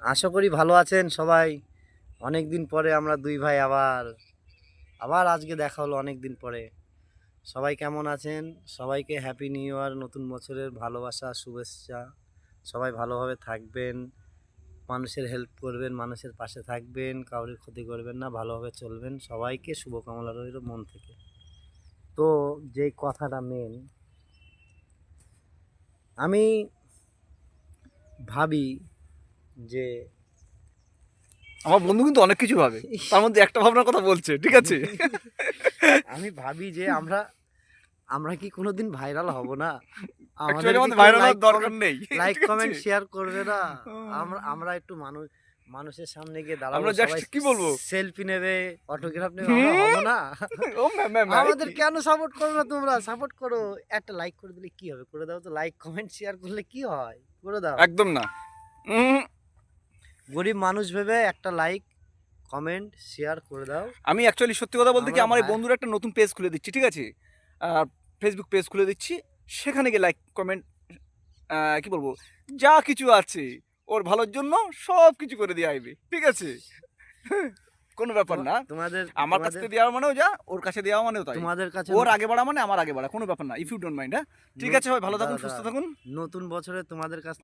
আশা করি ভালো আছেন সবাই। অনেক দিন পরে আমরা দুই ভাই আবার আজকে দেখা হলো অনেক দিন পরে। সবাই কেমন আছেন? সবাইকে হ্যাপি নিউ ইয়ার, নতুন বছরের ভালোবাসা শুভেচ্ছা। সবাই ভালোভাবে থাকবেন, মানুষের হেল্প করবেন, মানুষের পাশে থাকবেন, কাউরির ক্ষতি করবেন না, ভালোভাবে চলবেন। সবাইকে শুভকামনা রইল মন থেকে। তো যেই কথাটা মেন, আমি ভাবি যে আমার বন্ধু কিন্তু অনেক কিছু ভাবে, তার মধ্যে একটা ভাবনার কথা বলছে, ঠিক আছে? আমি ভাবি যে আমরা আমরা কি কোনোদিন ভাইরাল হব না? অ্যাকচুয়ালি আমাদেরকে আমাদের কেউ ভাইরাল হওয়ার দরকার নেই, লাইক ঠিক আছে? কমেন্ট শেয়ার করবে না? আমরা আমরা একটু মানুষের সামনে গিয়ে দাঁড়াবো, আমরা জাস্ট সবাই কি বলবো, সেলফি নেবে, অটোগ্রাফ নেবে, আমরা হব হুম, না? ও ম্যাম ম্যাম আমাদের কেন সাপোর্ট করো না তোমরা? সাপোর্ট করো। একটা লাইক করে দিলে কি হবে? করে দাও তো। লাইক কমেন্ট শেয়ার করলে কি হয়? করে দাও। একদম না। উম, গরিব মানুষ ভেবে একটা লাইক কমেন্ট শেয়ার করে দাও। আমি অ্যাকচুয়ালি সত্যি কথা বলতে কি, আমরা আমার এই ভাই বন্ধুর একটা নতুন পেজ খুলে দিচ্ছি, ঠিক আছে? ফেসবুক পেজ খুলে দিচ্ছি, সেখানে গিয়ে লাইক কমেন্ট, কি বলবো, যা কিছু আছে ওর ভালোর জন্য সব কিছু করে দিয়ে আসবে, ঠিক আছে? কোনো ব্যাপার না। তোমাদের আমার কাছ তোমাদের থেকে দেওয়া মানেও যা, ওর কাছে দেওয়া মানেও তাই। তোমাদের কাছে ওর আগে বাড়া মানে আমার আগে বাড়া, কোনো ব্যাপার না। ইফ ইউ ডোন্ট মাইন্ড, হ্যাঁ, ঠিক আছে ভাই, ভালো থাকুন, দাদা, সুস্থ থাকুন। নতুন বছরে তোমাদের কাছ